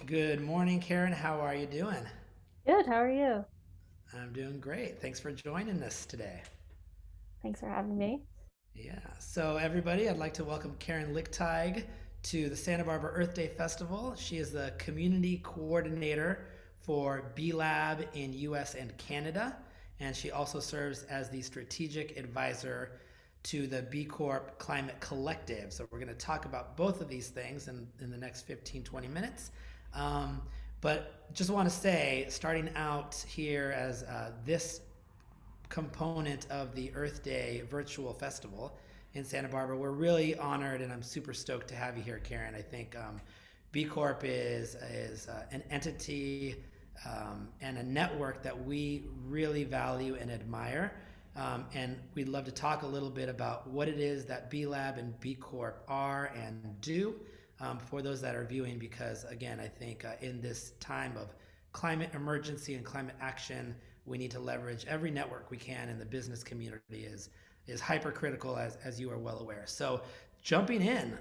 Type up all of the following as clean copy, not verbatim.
Good morning, Karen. How are you doing? Good. How are you? I'm doing great. Thanks for joining us today. Thanks for having me. Yeah. So, everybody, I'd like to welcome Karen Lickteig to the Santa Barbara Earth Day Festival. She is the community coordinator for B Lab in US and Canada, and she also serves as the strategic advisor to the B Corp Climate Collective. So, we're going to talk about both of these things in the next 15, 20 minutes. Um, but just want to say, starting out here as this component of the Earth Day virtual festival in Santa Barbara. We're really honored, and I'm super stoked to have you here, Karen. I think B Corp is an entity and a network that we really value and admire. And we'd love to talk a little bit about what it is that B Lab and B Corp are and do for those that are viewing, because again, I think in this time of climate emergency and climate action, we need to leverage every network we can, and the business community is hypercritical, as you are well aware. So, jumping in,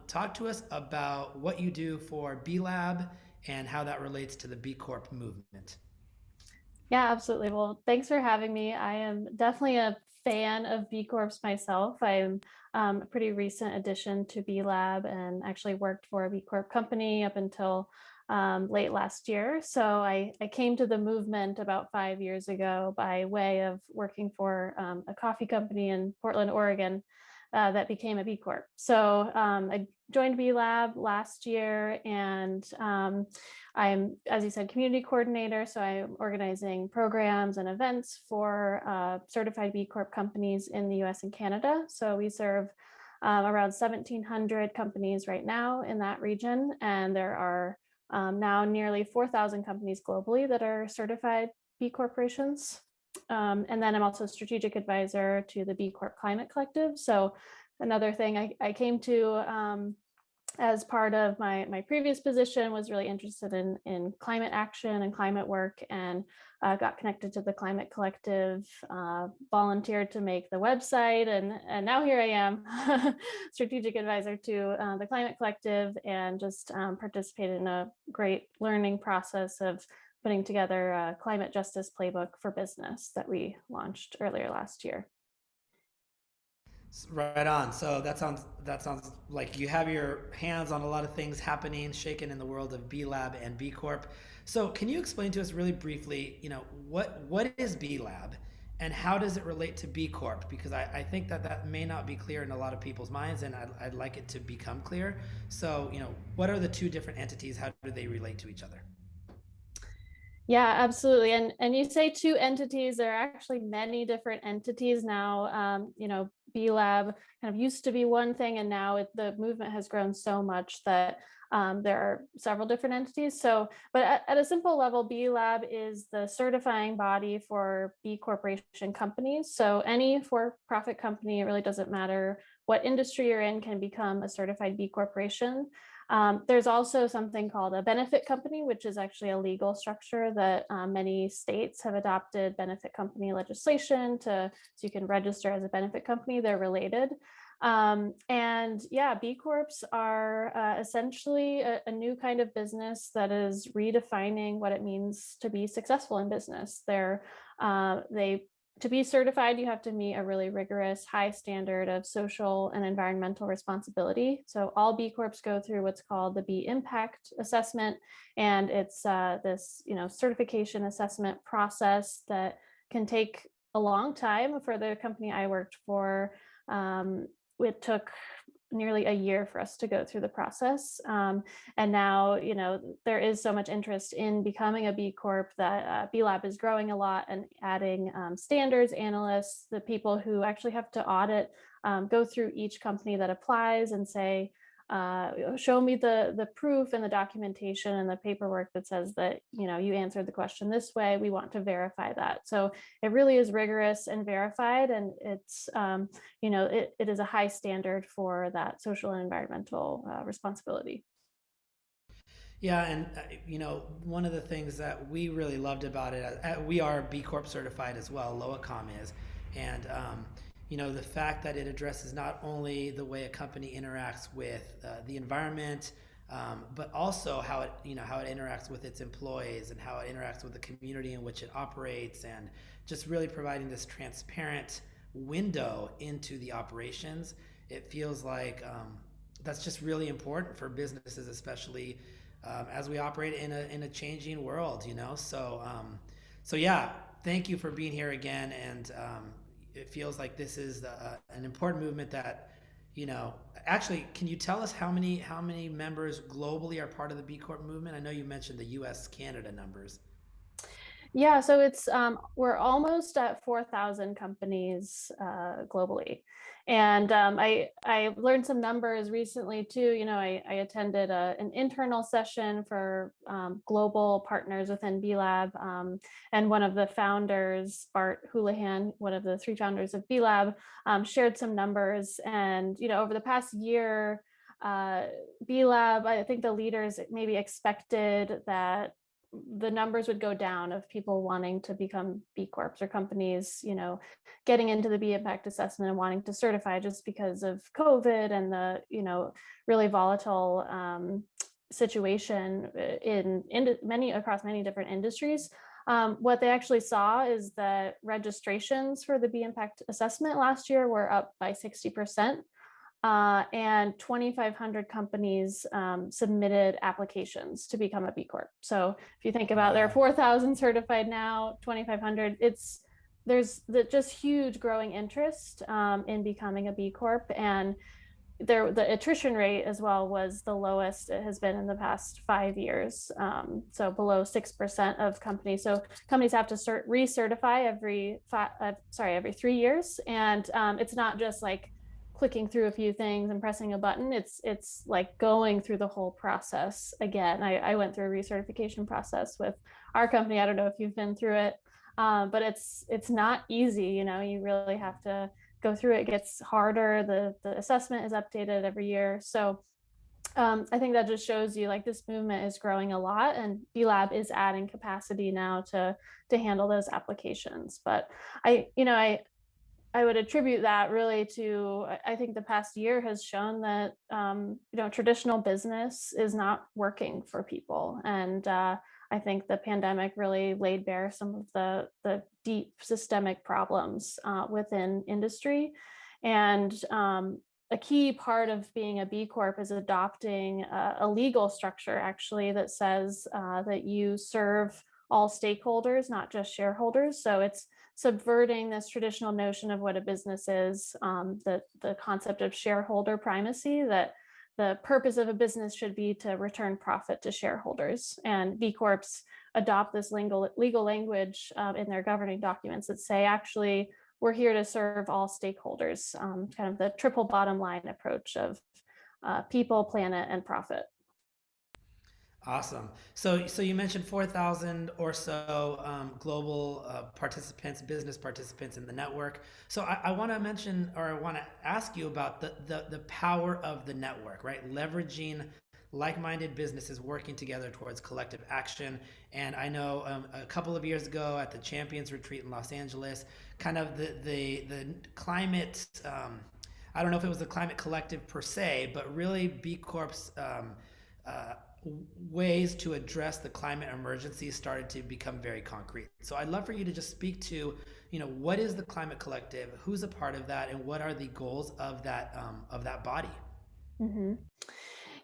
talk to us about what you do for B Lab and how that relates to the B Corp movement. Yeah, absolutely. Well, thanks for having me. I am definitely a fan of B Corps myself. I'm a pretty recent addition to B Lab and actually worked for a B Corp company up until late last year. So I came to the movement about 5 years ago by way of working for a coffee company in Portland, Oregon. That became a B Corp. So I joined B Lab last year, and I'm, as you said, community coordinator. So I'm organizing programs and events for certified B Corp companies in the US and Canada. So we serve around 1,700 companies right now in that region. And there are now nearly 4,000 companies globally that are certified B corporations. And then I'm also a strategic advisor to the B Corp Climate Collective. So another thing I came to as part of my previous position was really interested in climate action and climate work, and got connected to the Climate Collective, volunteered to make the website, and now here I am, strategic advisor to the Climate Collective, and just participated in a great learning process of putting together a climate justice playbook for business that we launched earlier last year. Right on. So that sounds like you have your hands on a lot of things happening, shaking in the world of B Lab and B Corp. So can you explain to us really briefly, what is B Lab and how does it relate to B Corp? Because I think that may not be clear in a lot of people's minds, and I'd like it to become clear. So, what are the two different entities? How do they relate to each other? Yeah, absolutely. And you say two entities. There are actually many different entities now. B Lab kind of used to be one thing, and now the movement has grown so much that there are several different entities. So, but at a simple level, B Lab is the certifying body for B corporation companies. So any for-profit company, it really doesn't matter what industry you're in, can become a certified B corporation. There's also something called a benefit company, which is actually a legal structure that many states have adopted benefit company legislation so you can register as a benefit company. They're related. And yeah, B Corps are essentially a new kind of business that is redefining what it means to be successful in business. They to be certified, you have to meet a really rigorous, high standard of social and environmental responsibility. So all B Corps go through what's called the B Impact Assessment, and it's this certification assessment process that can take a long time. For the company I worked for, it took nearly a year for us to go through the process. And now, there is so much interest in becoming a B Corp that B Lab is growing a lot and adding standards analysts, the people who actually have to audit, go through each company that applies and say, show me the proof and the documentation and the paperwork that says that you answered the question this way. We want to verify that. So it really is rigorous and verified, and it is a high standard for that social and environmental responsibility. Yeah, and one of the things that we really loved about it, we are B Corp certified as well. LOACOM is, and the fact that it addresses not only the way a company interacts with the environment, but also how it, how it interacts with its employees and how it interacts with the community in which it operates, and just really providing this transparent window into the operations. It feels like that's just really important for businesses, especially as we operate in a changing world. So yeah, thank you for being here again, and it feels like this is an important movement that, actually, can you tell us how many members globally are part of the B Corp movement? I know you mentioned the U.S. Canada numbers. Yeah, so it's we're almost at 4,000 companies globally, and I learned some numbers recently too. I attended an internal session for global partners within B Lab, and one of the founders, Bart Houlihan, one of the three founders of B Lab, shared some numbers, and over the past year. B Lab, I think the leaders maybe expected that the numbers would go down of people wanting to become B Corps or companies, getting into the B impact assessment and wanting to certify, just because of COVID and the, really volatile situation across many different industries. What they actually saw is that registrations for the B impact assessment last year were up by 60%. And 2,500 companies submitted applications to become a B Corp. So if you think about, there are 4,000 certified now, 2,500. There's just huge growing interest in becoming a B Corp, and the attrition rate as well was the lowest it has been in the past 5 years. So below 6% of companies. So companies have to recertify every 3 years, and it's not just like clicking through a few things and pressing a button. It's like going through the whole process again. I went through a recertification process with our company. I don't know if you've been through it, but it's not easy. You really have to go through it. It gets harder. The assessment is updated every year. So I think that just shows you, like, this movement is growing a lot, and B Lab is adding capacity now to handle those applications. But I would attribute that really to, I think the past year has shown that traditional business is not working for people, and I think the pandemic really laid bare some of the deep systemic problems within industry, and a key part of being a B Corp is adopting a legal structure, actually, that says that you serve all stakeholders, not just shareholders. So it's subverting this traditional notion of what a business is, the concept of shareholder primacy, that the purpose of a business should be to return profit to shareholders. And B Corps adopt this legal language in their governing documents that say, actually, we're here to serve all stakeholders, kind of the triple bottom line approach of people, planet, and profit. Awesome. So you mentioned 4,000 or so global participants, business participants in the network. So I want to mention, or I want to ask you about the power of the network, right? Leveraging like-minded businesses working together towards collective action. And I know a couple of years ago at the Champions Retreat in Los Angeles, kind of the climate. I don't know if it was the climate collective per se, but really B Corp's uh, ways to address the climate emergency started to become very concrete. So I'd love for you to just speak to, what is the climate collective, who's a part of that, and what are the goals of that body? Mm-hmm.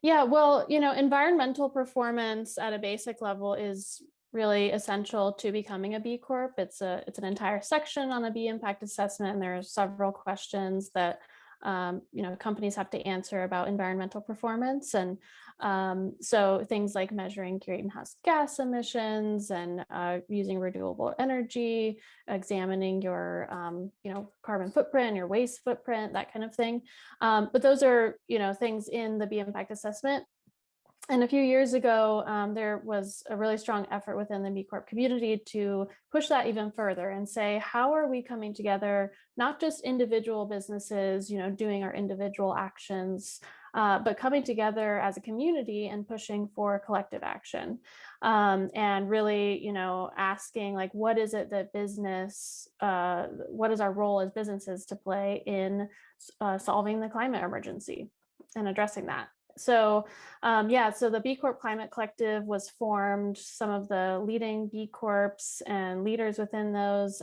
Yeah, well, environmental performance at a basic level is really essential to becoming a B Corp. It's an entire section on the B impact assessment, and there are several questions that companies have to answer about environmental performance. And so things like measuring greenhouse gas emissions and using renewable energy, examining your carbon footprint, your waste footprint, that kind of thing. But those are things in the B impact assessment. And a few years ago, there was a really strong effort within the B Corp community to push that even further and say, how are we coming together, not just individual businesses, doing our individual actions, but coming together as a community and pushing for collective action, and really, asking, like, what is it that what is our role as businesses to play in solving the climate emergency and addressing that. So, so the B Corp Climate Collective was formed. Some of the leading B Corps and leaders within those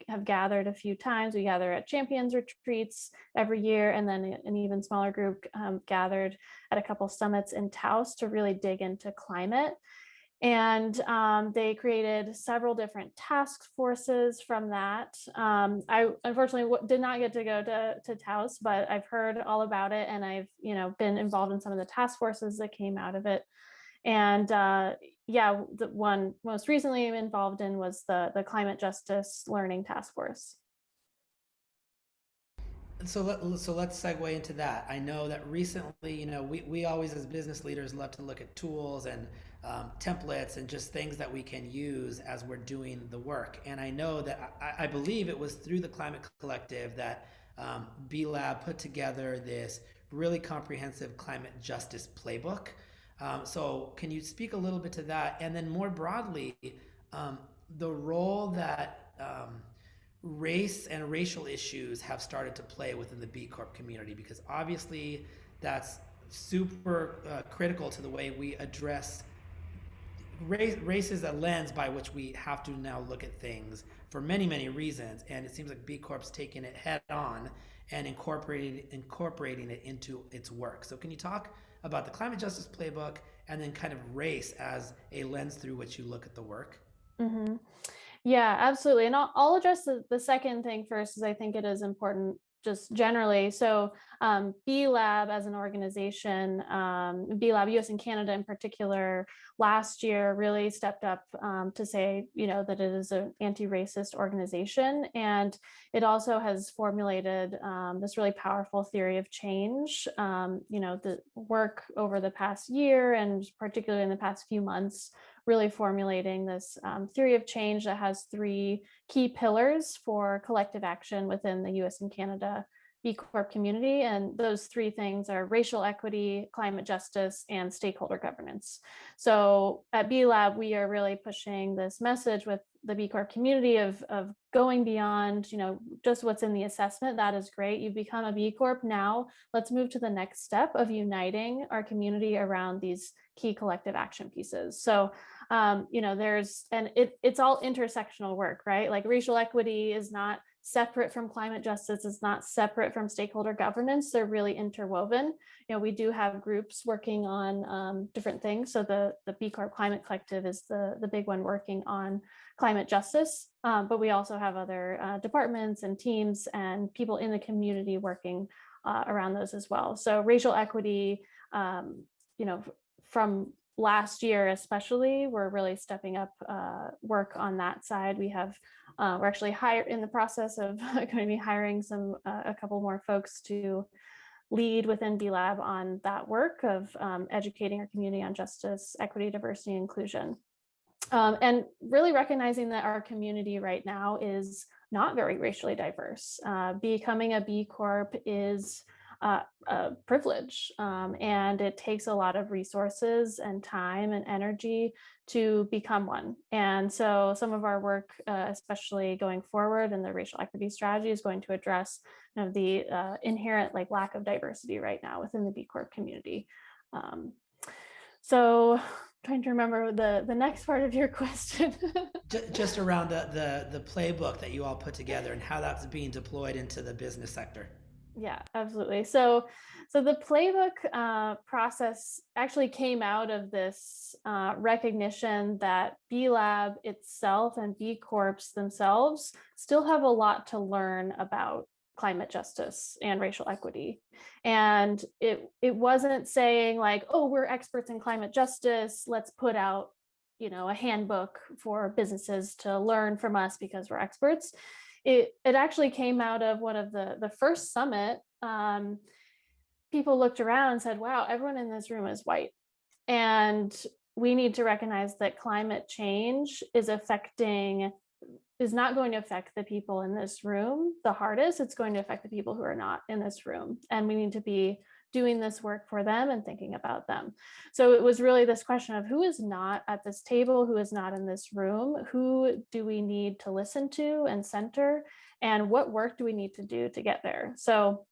have gathered a few times. We gather at champions retreats every year, and then an even smaller group gathered at a couple summits in Taos to really dig into climate. And they created several different task forces from that. I unfortunately did not get to go to Taos, but I've heard all about it, and I've been involved in some of the task forces that came out of it. And the one most recently I'm involved in was the Climate Justice Learning Task Force. So let's segue into that. I know that recently, we always as business leaders love to look at tools and templates and just things that we can use as we're doing the work. And I know that I believe it was through the Climate Collective that B Lab put together this really comprehensive climate justice playbook. So can you speak a little bit to that? And then more broadly, the role that race and racial issues have started to play within the B Corp community, because obviously that's super critical to the way we address race is a lens by which we have to now look at things for many, many reasons. And it seems like B Corp's taking it head on and incorporating it into its work. So can you talk about the climate justice playbook and then kind of race as a lens through which you look at the work? Mm-hmm. Yeah, absolutely. And I'll address the second thing first, as I think it is important just generally. So B Lab as an organization, B Lab US and Canada in particular, last year really stepped up to say, that it is an anti-racist organization. And it also has formulated this really powerful theory of change. The work over the past year, and particularly in the past few months, really formulating this theory of change that has three key pillars for collective action within the US and Canada B Corp community. And those three things are racial equity, climate justice, and stakeholder governance. So at B Lab, we are really pushing this message with the B Corp community of going beyond, just what's in the assessment. That is great. You've become a B Corp. Now let's move to the next step of uniting our community around these key collective action pieces. So, it's all intersectional work, right? Like racial equity is not separate from climate justice. It's not separate from stakeholder governance. They're really interwoven. We do have groups working on different things. So the B Corp Climate Collective is the big one working on climate justice. But we also have other departments and teams and people in the community working around those as well. So racial equity, from last year especially, we're really stepping up work on that side. We're actually in the process of going to be hiring a couple more folks to lead within B Lab on that work of educating our community on justice, equity, diversity, and inclusion. And really recognizing that our community right now is not very racially diverse. Becoming a B Corp is a privilege, and it takes a lot of resources and time and energy to become one. And so some of our work, especially going forward in the racial equity strategy, is going to address the inherent lack of diversity right now within the B Corp community. So trying to remember the next part of your question. Just around the playbook that you all put together and how that's being deployed into the business sector. Yeah, absolutely. So the playbook process actually came out of this recognition that B Lab itself and B Corps themselves still have a lot to learn about climate justice and racial equity. And it wasn't saying oh, we're experts in climate justice, let's put out a handbook for businesses to learn from us because we're experts. It actually came out of one of the first summit. People looked around and said, wow, everyone in this room is white. And we need to recognize that climate change is not going to affect the people in this room the hardest. It's going to affect the people who are not in this room. And we need to be doing this work for them and thinking about them. So it was really this question of who is not at this table, who is not in this room, who do we need to listen to and center, and what work do we need to do to get there? So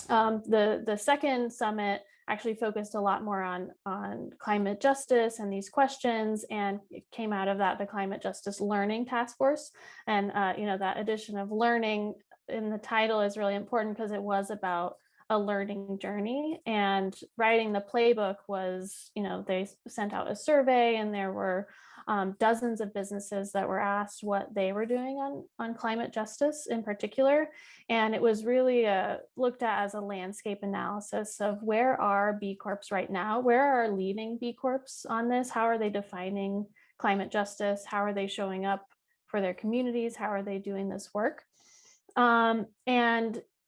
The second summit actually focused a lot more on climate justice and these questions, and it came out of that the Climate Justice Learning Task Force. And that addition of learning in the title is really important because it was about a learning journey. And writing the playbook was, they sent out a survey, and there were dozens of businesses that were asked what they were doing on climate justice in particular. And it was really looked at as a landscape analysis of where are B Corps right now? Where are leading B Corps on this? How are they defining climate justice? How are they showing up for their communities? How are they doing this work? And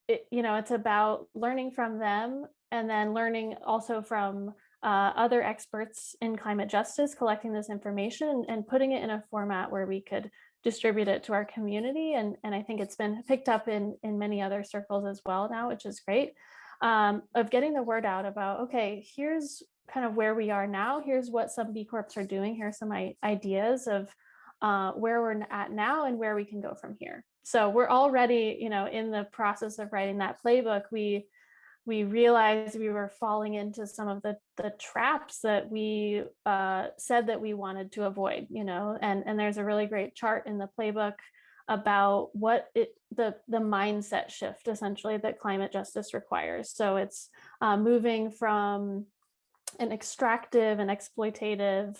it's about learning from them, and then learning also from other experts in climate justice, collecting this information and putting it in a format where we could distribute it to our community. And I think it's been picked up in many other circles as well now, which is great, of getting the word out about, okay, here's kind of where we are now. Here's what some B Corps are doing. Here's some ideas of where we're at now and where we can go from here. So we're already, in the process of writing that playbook, we realized we were falling into some of the traps that we said that we wanted to avoid, and there's a really great chart in the playbook about the mindset shift essentially that climate justice requires. So it's moving from an extractive and exploitative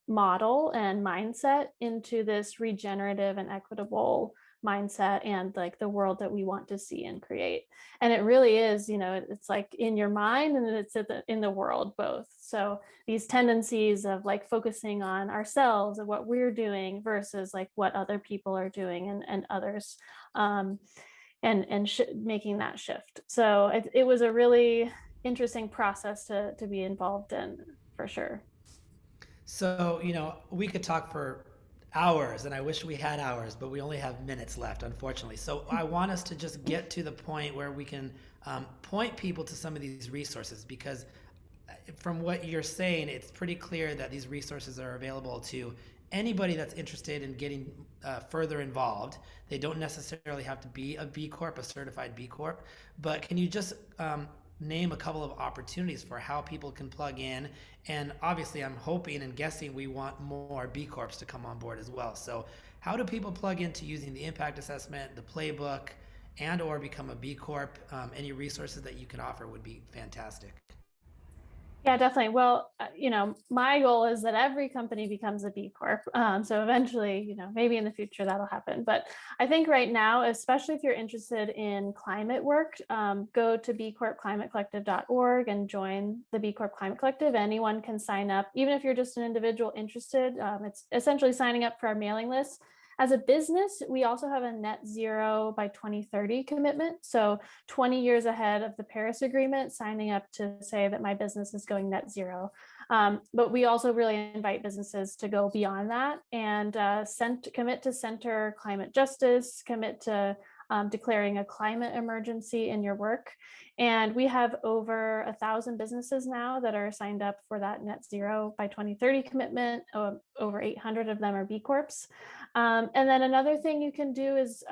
model and mindset into this regenerative and equitable mindset, and like the world that we want to see and create. And it really is, it's like in your mind and it's in the world both. So these tendencies of like focusing on ourselves and what we're doing versus like what other people are doing and others, and making that shift. So it was a really interesting process to be involved in, for sure. So, we could talk for hours, and I wish we had hours, but we only have minutes left, unfortunately. So, I want us to just get to the point where we can point people to some of these resources, because from what you're saying, it's pretty clear that these resources are available to anybody that's interested in getting further involved. They don't necessarily have to be a B Corp, a certified B Corp, but can you just name a couple of opportunities for how people can plug in? And obviously, I'm hoping and guessing we want more B Corps to come on board as well. So how do people plug into using the impact assessment, the playbook, and or become a B Corp? Any resources that you can offer would be fantastic. Yeah, definitely. Well, my goal is that every company becomes a B Corp. So eventually, maybe in the future that'll happen. But I think right now, especially if you're interested in climate work, go to bcorpclimatecollective.org and join the B Corp Climate Collective. Anyone can sign up, even if you're just an individual interested. It's essentially signing up for our mailing list. As a business, we also have a net zero by 2030 commitment. So 20 years ahead of the Paris Agreement, signing up to say that my business is going net zero. But we also really invite businesses to go beyond that and commit to center climate justice, commit to declaring a climate emergency in your work. And we have over 1,000 businesses now that are signed up for that net zero by 2030 commitment. Over 800 of them are B Corps. And then another thing you can do is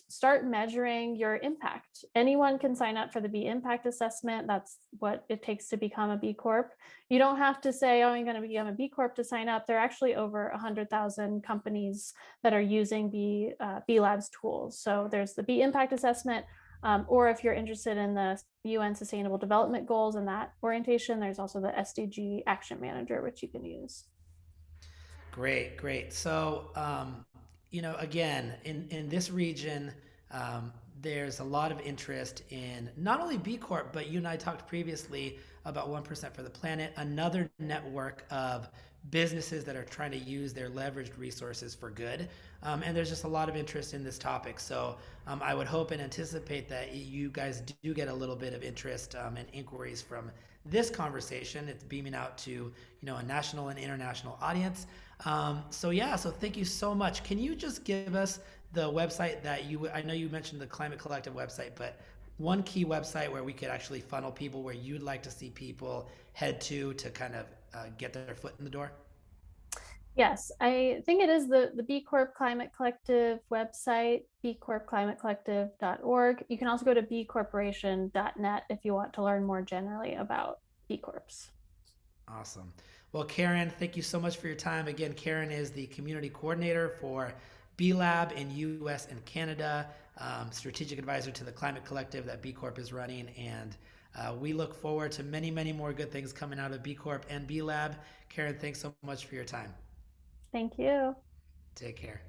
start measuring your impact. Anyone can sign up for the B Impact Assessment. That's what it takes to become a B Corp. You don't have to say, oh, I'm going to become a B Corp to sign up. There are actually over 100,000 companies that are using B Lab's tools. So there's the B Impact Assessment, or if you're interested in the UN Sustainable Development Goals and that orientation, there's also the SDG Action Manager, which you can use. Great, great. So, again, in this region, there's a lot of interest in not only B Corp, but you and I talked previously about 1% for the Planet, another network of businesses that are trying to use their leveraged resources for good. And there's just a lot of interest in this topic. So I would hope and anticipate that you guys do get a little bit of interest and inquiries from this conversation. It's beaming out to a national and international audience. So thank you so much. Can you just give us the website that I know you mentioned the Climate Collective website, but one key website where we could actually funnel people, where you'd like to see people head to kind of get their foot in the door? Yes, I think it is the B Corp Climate Collective website, bcorpclimatecollective.org. You can also go to bcorporation.net if you want to learn more generally about B Corps. Awesome. Well, Karen, thank you so much for your time. Again, Karen is the community coordinator for B Lab in US and Canada, strategic advisor to the Climate Collective that B Corp is running. And we look forward to many, many more good things coming out of B Corp and B Lab. Karen, thanks so much for your time. Thank you. Take care.